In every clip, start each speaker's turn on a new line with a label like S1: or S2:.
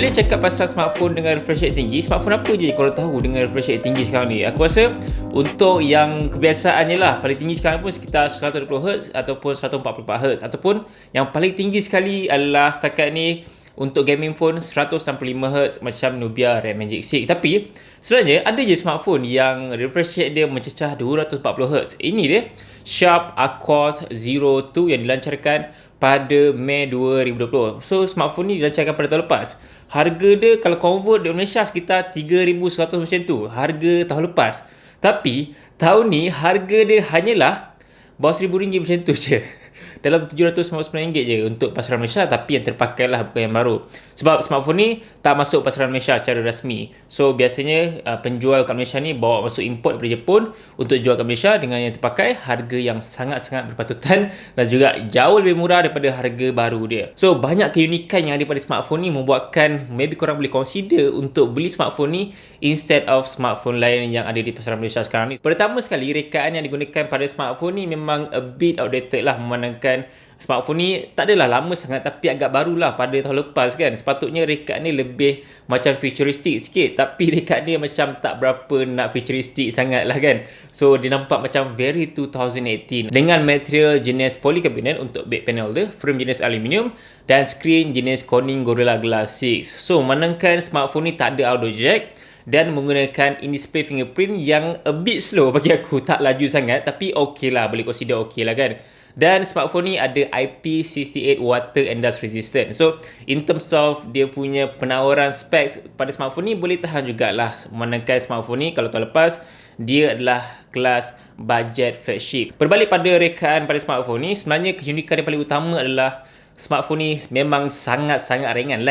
S1: Bila cakap pasal smartphone dengan refresh rate tinggi, smartphone apa je korang tahu dengan refresh rate tinggi sekarang ni? Aku rasa untuk yang kebiasaannya lah, paling tinggi sekarang pun sekitar 120Hz ataupun 144Hz, ataupun yang paling tinggi sekali adalah setakat ni untuk gaming phone 165Hz macam Nubia Red Magic 6. Tapi sebenarnya ada je smartphone yang refresh rate dia mencecah 240Hz. Ini dia Sharp Aquos Zero 2 yang dilancarkan pada Mei 2020. So smartphone ni dilancarkan pada tahun lepas. Harga dia kalau convert di Malaysia sekitar 3,100 macam tu, harga tahun lepas. Tapi tahun ni harga dia hanyalah bawah RM1,000 macam tu je. Dalam RM799 je untuk pasaran Malaysia, tapi yang terpakai lah, bukan yang baru. Sebab smartphone ni tak masuk pasaran Malaysia secara rasmi. So biasanya penjual kat Malaysia ni bawa masuk import daripada Jepun untuk jual kat Malaysia dengan yang terpakai harga yang sangat-sangat berpatutan dan juga jauh lebih murah daripada harga baru dia. So banyak keunikan yang ada pada smartphone ni membuatkan maybe korang boleh consider untuk beli smartphone ni instead of smartphone lain yang ada di pasaran Malaysia sekarang ni. Pertama sekali, rekaan yang digunakan pada smartphone ni memang a bit outdated lah, memandangkan smartphone ni tak adalah lama sangat tapi agak barulah pada tahun lepas kan. Sepatutnya rekat ni lebih macam futuristik sikit, tapi rekat dia macam tak berapa nak futuristik sangat lah kan. So dia nampak macam very 2018 dengan material jenis polycarbonate untuk back panel dia, frame jenis aluminium dan screen jenis Corning Gorilla Glass 6. So memandangkan smartphone ni tak ada audio jack dan menggunakan in-display fingerprint yang a bit slow bagi aku, tak laju sangat tapi okey lah, boleh consider okey lah kan. Dan smartphone ni ada IP68 water and dust resistant. So in terms of dia punya penawaran specs pada smartphone ni boleh tahan jugalah, memandangkan smartphone ni kalau tahun lepas dia adalah kelas budget flagship. Berbalik pada rekaan pada smartphone ni, sebenarnya keunikan yang paling utama adalah smartphone ni memang sangat-sangat ringan.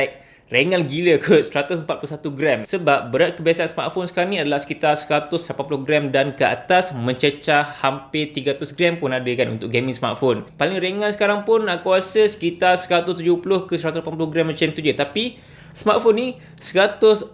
S1: Ringan gila kot, 141 gram. Sebab berat kebiasaan smartphone sekarang ni adalah sekitar 180 gram dan ke atas, mencecah hampir 300 gram pun ada kan untuk gaming smartphone. Paling ringan sekarang pun aku rasa sekitar 170 ke 180 gram macam tu je. Tapi smartphone ni 141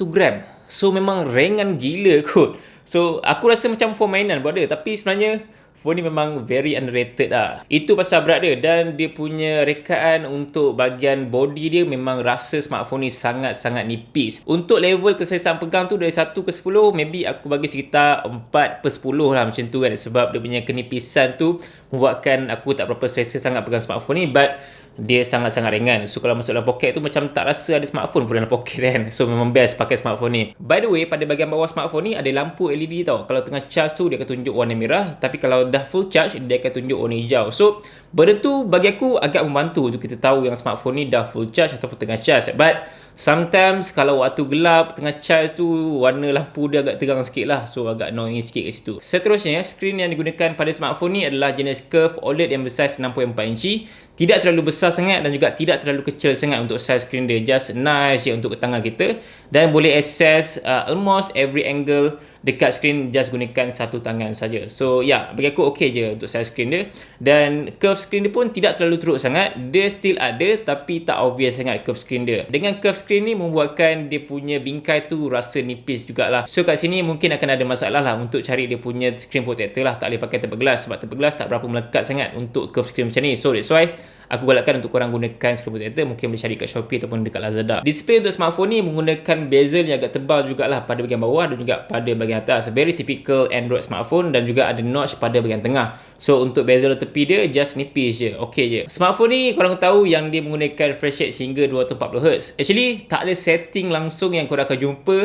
S1: gram. So memang ringan gila kot. So aku rasa macam phone mainan buat dia, tapi sebenarnya phone ni memang very underrated lah. Itu pasal berat dia, dan dia punya rekaan untuk bahagian body dia memang rasa smartphone ni sangat-sangat nipis. Untuk level keselesaan pegang tu dari 1 ke 10, maybe aku bagi sekitar 4 per 10 lah macam tu kan. Sebab dia punya kenipisan tu membuatkan aku tak berapa selesa sangat pegang smartphone ni, but dia sangat-sangat ringan. So kalau masuk dalam poket tu macam tak rasa ada smartphone pun dalam poket kan. So memang best pakai smartphone ni. By the way, pada bahagian bawah smartphone ni ada lampu LED tau. Kalau tengah charge tu dia akan tunjuk warna merah, tapi kalau dah full charge dia akan tunjuk warna hijau. So benda tu bagi aku agak membantu untuk kita tahu yang smartphone ni dah full charge ataupun tengah charge. But sometimes kalau waktu gelap tengah charge tu warna lampu dia agak terang sikit lah. So agak annoying sikit kat situ. Seterusnya, skrin yang digunakan pada smartphone ni adalah jenis curve OLED yang bersaiz 6.4 inci. Tidak terlalu besar sangat dan juga tidak terlalu kecil sangat untuk size screen dia. Just nice je untuk tangan kita, dan boleh access almost every angle dekat screen just gunakan satu tangan saja. So bagi aku okey je untuk size screen dia, dan curve screen dia pun tidak terlalu teruk sangat. Dia still ada tapi tak obvious sangat curve screen dia. Dengan curve screen ni membuatkan dia punya bingkai tu rasa nipis jugalah. So kat sini mungkin akan ada masalah lah untuk cari dia punya screen protector lah. Tak boleh pakai tempered glass sebab tempered glass tak berapa melekat sangat untuk curve screen macam ni. So that's why aku galakkan untuk korang gunakan screen protector. Mungkin boleh cari kat Shopee ataupun dekat Lazada. Display untuk smartphone ni menggunakan bezel yang agak tebal jugalah pada bahagian bawah dan juga pada bahagian atas. Very typical Android smartphone, dan juga ada notch pada bahagian tengah. So untuk bezel tepi dia just nipis je, okey je. Smartphone ni korang tahu yang dia menggunakan refresh rate sehingga 240Hz. Actually tak ada setting langsung yang korang akan jumpa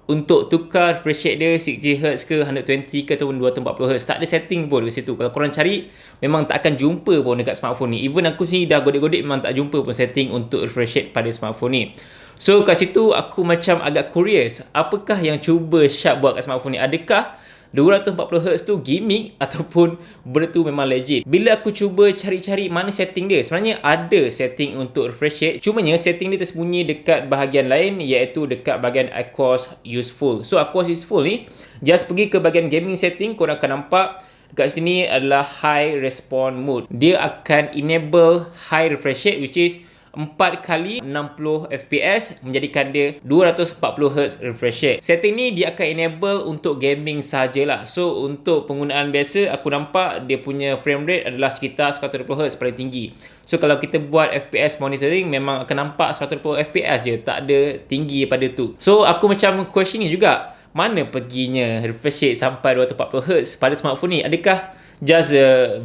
S1: untuk tukar refresh rate dia 60Hz ke 120 ke ataupun 240Hz. Tak ada setting pun kat situ. Kalau korang cari memang tak akan jumpa pun dekat smartphone ni. Even aku sendiri dah godek-godek memang tak jumpa pun setting untuk refresh rate pada smartphone ni. So kat situ aku macam agak curious, apakah yang cuba Sharp buat kat smartphone ni? Adakah 240Hz tu gimik ataupun benda tu memang legit? Bila aku cuba cari-cari mana setting dia, sebenarnya ada setting untuk refresh rate, cumanya setting dia tersembunyi dekat bahagian lain, iaitu dekat bahagian Aquos Useful. So Aquos Useful ni just pergi ke bahagian gaming setting, korang akan nampak dekat sini adalah high response mode. Dia akan enable high refresh rate which is 4 kali 60 fps menjadikan dia 240Hz refresh rate. Setting ni dia akan enable untuk gaming sajalah. So untuk penggunaan biasa aku nampak dia punya frame rate adalah sekitar 120Hz paling tinggi. So kalau kita buat FPS monitoring memang akan nampak 120 fps je, tak ada tinggi daripada tu. So aku macam question ni juga, mana perginya refresh rate sampai 240Hz pada smartphone ni? Adakah just a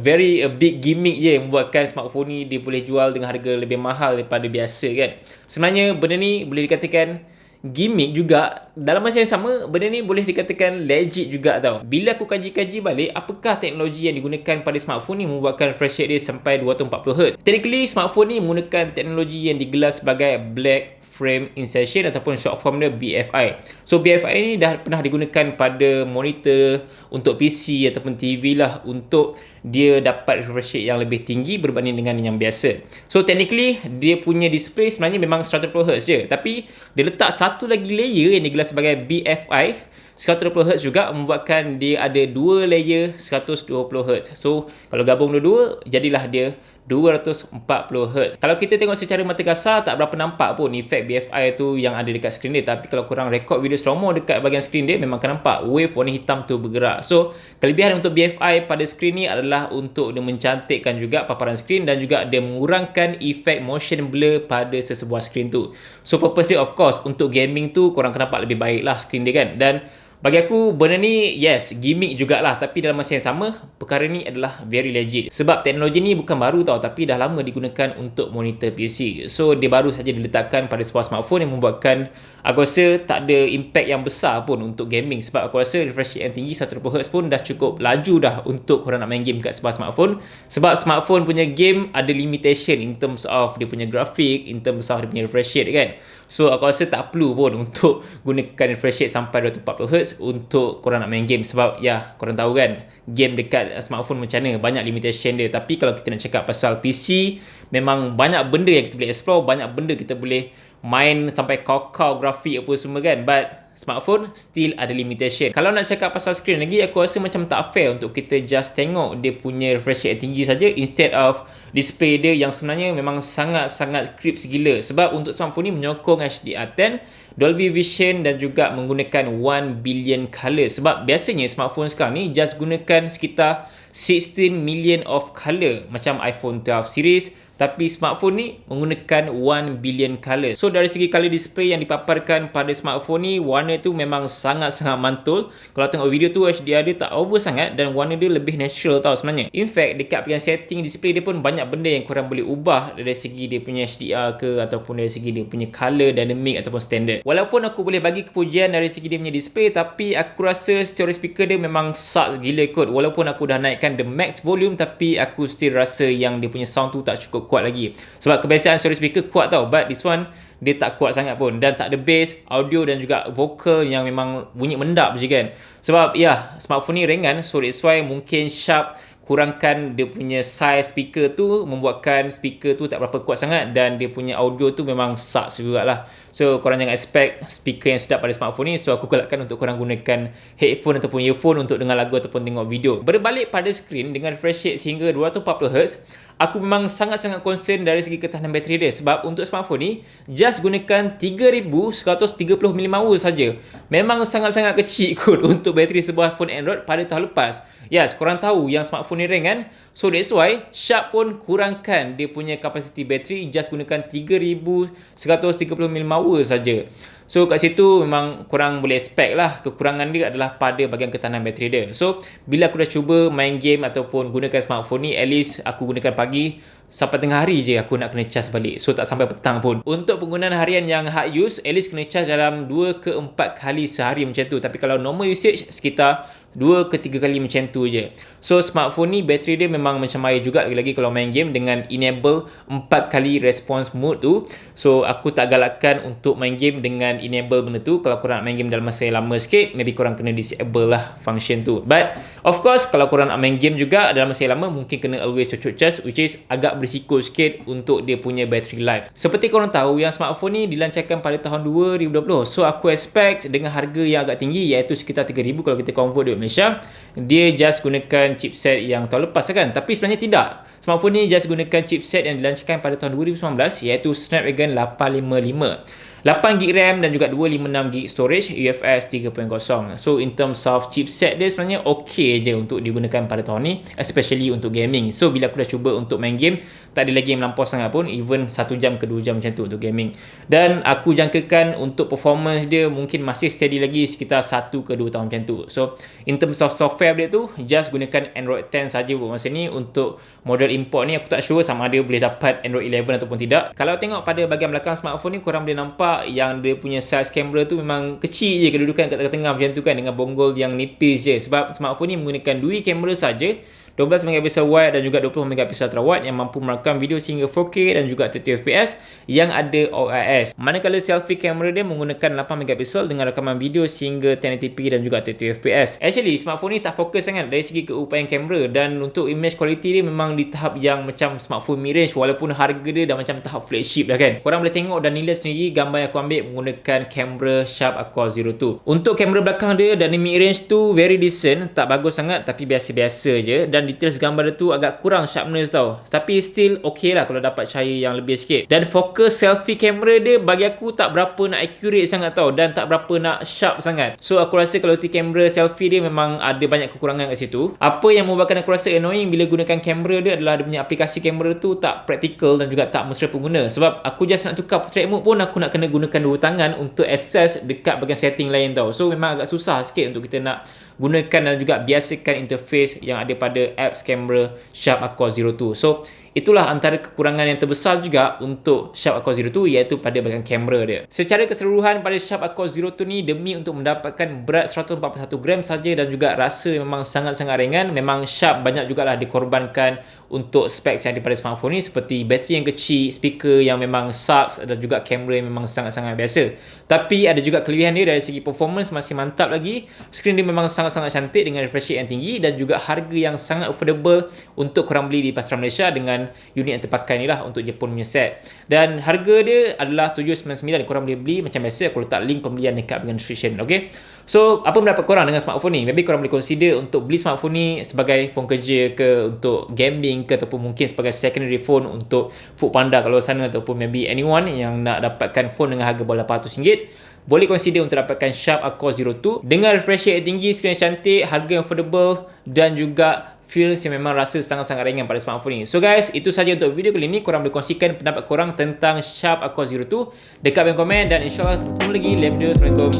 S1: big gimmick je yang membuatkan smartphone ni dia boleh jual dengan harga lebih mahal daripada biasa kan? Sebenarnya benda ni boleh dikatakan gimmick juga. Dalam masa yang sama, benda ni boleh dikatakan legit juga tau. Bila aku kaji-kaji balik, apakah teknologi yang digunakan pada smartphone ni membuatkan refresh rate dia sampai 240Hz? Technically, smartphone ni menggunakan teknologi yang digelar sebagai Black Frame Insertion ataupun short form dia BFI. So BFI ni dah pernah digunakan pada monitor untuk PC ataupun TV lah, untuk dia dapat refresh rate yang lebih tinggi berbanding dengan yang biasa. So technically dia punya display sebenarnya memang 120Hz je, tapi dia letak satu lagi layer yang digelar sebagai BFI 120Hz juga, membuatkan dia ada dua layer 120Hz. So kalau gabung dua-dua, jadilah dia 240Hz. Kalau kita tengok secara mata kasar, tak berapa nampak pun efek BFI tu yang ada dekat skrin dia. Tapi kalau korang record video slow-mo dekat bahagian skrin dia, memang akan nampak wave warna hitam tu bergerak. So kelebihan untuk BFI pada skrin ni adalah untuk dia mencantikkan juga paparan skrin dan juga dia mengurangkan efek motion blur pada sesebuah skrin tu. So purpose dia of course untuk gaming tu korang akan nampak lebih baik lah skrin dia kan. Dan bagi aku benda ni yes gimmick jugalah, tapi dalam masa yang sama perkara ni adalah very legit. Sebab teknologi ni bukan baru tau, tapi dah lama digunakan untuk monitor PC. So dia baru saja diletakkan pada sebuah smartphone yang membuatkan aku rasa tak ada impact yang besar pun untuk gaming. Sebab aku rasa refresh rate yang tinggi 120Hz pun dah cukup laju dah untuk korang nak main game kat sebuah smartphone. Sebab smartphone punya game ada limitation in terms of dia punya grafik, in terms of dia punya refresh rate kan. So aku rasa tak perlu pun untuk gunakan refresh rate sampai 240Hz untuk korang nak main game. Sebab ya korang tahu kan, game dekat smartphone macam mana, banyak limitation dia. Tapi kalau kita nak cakap pasal PC, memang banyak benda yang kita boleh explore, banyak benda kita boleh main sampai kau-kau grafik apa semua kan. But smartphone still ada limitation. Kalau nak cakap pasal screen lagi, aku rasa macam tak fair untuk kita just tengok dia punya refresh rate tinggi saja instead of display dia yang sebenarnya memang sangat-sangat crisp gila. Sebab untuk smartphone ni menyokong HDR10, Dolby Vision dan juga menggunakan 1 billion color. Sebab biasanya smartphone sekarang ni just gunakan sekitar 16 million of color macam iPhone 12 series, tapi smartphone ni menggunakan 1 billion color. So dari segi color display yang dipaparkan pada smartphone ni, warna tu memang sangat-sangat mantul. Kalau tengok video tu HDR dia tak over sangat dan warna dia lebih natural tau sebenarnya. In fact dekat bahagian setting display dia pun banyak benda yang korang boleh ubah dari segi dia punya HDR ke, ataupun dari segi dia punya color, dynamic ataupun standard. Walaupun aku boleh bagi kepujian dari segi dia punya display, tapi aku rasa stereo speaker dia memang sak gila kot. Walaupun aku dah naikkan the max volume, tapi aku still rasa yang dia punya sound tu tak cukup kuat lagi. Sebab kebiasaan stereo speaker kuat tau, but this one dia tak kuat sangat pun, dan tak ada bass, audio dan juga vokal yang memang bunyi mendap je kan. Sebab ya smartphone ni ringan, so that's why mungkin Sharp kurangkan dia punya size speaker tu, membuatkan speaker tu tak berapa kuat sangat, dan dia punya audio tu memang sucks jugalah. So korang jangan expect speaker yang sedap pada smartphone ni. So aku galakkan untuk korang gunakan headphone ataupun earphone untuk dengar lagu ataupun tengok video. Berbalik pada skrin dengan refresh rate sehingga 240Hz, aku memang sangat-sangat concern dari segi ketahanan bateri dia. Sebab untuk smartphone ni just gunakan 3130mAh saja. Memang sangat-sangat kecil kot untuk bateri sebuah phone Android pada tahun lepas. Yes, korang tahu yang smartphone ni ringan, so that's why Sharp pun kurangkan dia punya kapasiti bateri, just gunakan 3130mAh saja. So kat situ memang korang boleh expect lah kekurangan dia adalah pada bahagian ketahanan bateri dia. So bila aku dah cuba main game ataupun gunakan smartphone ni, at least aku gunakan pagi sampai tengah hari je aku nak kena charge balik. So tak sampai petang pun. Untuk penggunaan harian yang hard use, at least kena charge dalam 2 ke 4 kali sehari macam tu. Tapi kalau normal usage, sekitar 2 ke 3 kali macam tu je. So smartphone ni bateri dia memang macam air juga lagi-lagi kalau main game dengan enable 4 kali response mode tu. So aku tak galakkan untuk main game dengan dengan enable benda tu. Kalau korang nak main game dalam masa yang lama sikit, maybe korang kena disable lah function tu. But of course, kalau korang nak main game juga dalam masa yang lama, mungkin kena always cucuk charge, which is agak berisiko sikit untuk dia punya battery life. Seperti korang tahu, yang smartphone ni dilancarkan pada tahun 2020. So aku expect dengan harga yang agak tinggi, iaitu sekitar 3,000 kalau kita convert duit Malaysia, dia just gunakan chipset yang tahun lepas kan. Tapi sebenarnya tidak. Smartphone ni just gunakan chipset yang dilancarkan pada tahun 2019, iaitu Snapdragon 855. 8GB RAM dan juga 256GB storage UFS 3.0. So in terms of chipset dia sebenarnya okay je untuk digunakan pada tahun ni, especially untuk gaming. So bila aku dah cuba untuk main game, tak ada lagi yang melampau sangat pun, even 1 jam ke 2 jam macam tu untuk gaming. Dan aku jangkakan untuk performance dia mungkin masih steady lagi sekitar 1 ke 2 tahun macam tu. So in terms of software dia tu, just gunakan Android 10 saja buat masa ni. Untuk model import ni aku tak sure sama ada boleh dapat Android 11 ataupun tidak. Kalau tengok pada bahagian belakang smartphone ni, korang boleh nampak yang dia punya size kamera tu memang kecil je, kedudukan kat tengah-tengah macam tu kan, dengan bonggol yang nipis je. Sebab smartphone ni menggunakan 2 kamera saja, 12MP wide dan juga 20MP ultrawide yang mampu merakam video sehingga 4K dan juga 30fps yang ada OIS. Manakala selfie kamera dia menggunakan 8MP dengan rakaman video sehingga 1080p dan juga 30fps. Actually smartphone ni tak fokus sangat dari segi keupayaan kamera, dan untuk image quality dia memang di tahap yang macam smartphone mid-range, walaupun harga dia dah macam tahap flagship dah kan. Korang boleh tengok dan nilai sendiri gambar yang aku ambil menggunakan kamera Sharp Aquos 02. Untuk kamera belakang dia dan mid-range tu very decent, tak bagus sangat tapi biasa-biasa je, dan details gambar dia tu agak kurang sharpness tau, tapi still okay lah kalau dapat cahaya yang lebih sikit. Dan fokus selfie kamera dia bagi aku tak berapa nak accurate sangat tau, dan tak berapa nak sharp sangat. So aku rasa quality kamera selfie dia memang ada banyak kekurangan kat situ. Apa yang membuatkan aku rasa annoying bila gunakan kamera dia adalah dia punya aplikasi kamera tu tak practical dan juga tak mesra pengguna. Sebab aku just nak tukar portrait mode pun aku nak kena gunakan dua tangan untuk access dekat bahagian setting lain tau. So memang agak susah sikit untuk kita nak gunakan dan juga biasakan interface yang ada pada apps kamera Sharp Aquos 02. So itulah antara kekurangan yang terbesar juga untuk Sharp Aquos 02, iaitu pada bahagian kamera dia. Secara keseluruhan pada Sharp Aquos 02 ni, demi untuk mendapatkan berat 141 gram saja dan juga rasa memang sangat-sangat ringan, memang Sharp banyak jugalah dikorbankan untuk specs yang ada pada smartphone ni, seperti bateri yang kecil, speaker yang memang subs dan juga kamera yang memang sangat-sangat biasa. Tapi ada juga kelebihan dia dari segi performance masih mantap lagi. Skrin dia memang sangat-sangat cantik dengan refresh rate yang tinggi dan juga harga yang sangat affordable untuk korang beli di pasaran Malaysia dengan unit yang terpakai ni lah untuk Jepun punya set. Dan harga dia adalah 799. Korang boleh beli macam biasa, aku letak link pembelian dekat bahagian description. Okay, so apa pendapat korang dengan smartphone ni? Maybe korang boleh consider untuk beli smartphone ni sebagai phone kerja ke, untuk gaming ke, ataupun mungkin sebagai secondary phone untuk Foodpanda kalau sana, ataupun maybe anyone yang nak dapatkan phone dengan harga bawah RM800. Boleh consider untuk dapatkan Sharp Aquos 02 dengan refresh rate yang tinggi, skrin yang cantik, harga yang affordable dan juga feels yang memang rasa sangat-sangat ringan pada smartphone ni. So guys, itu saja untuk video kali ni. Korang boleh kongsikan pendapat korang tentang Sharp Aquos 02 dekat bawah komen, dan insyaAllah ketemu lagi dalam video. Assalamualaikum.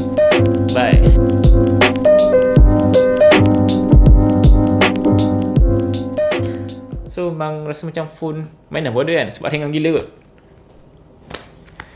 S1: Bye. So memang rasa macam phone mainan bodoh kan, sebab ringan gila kot.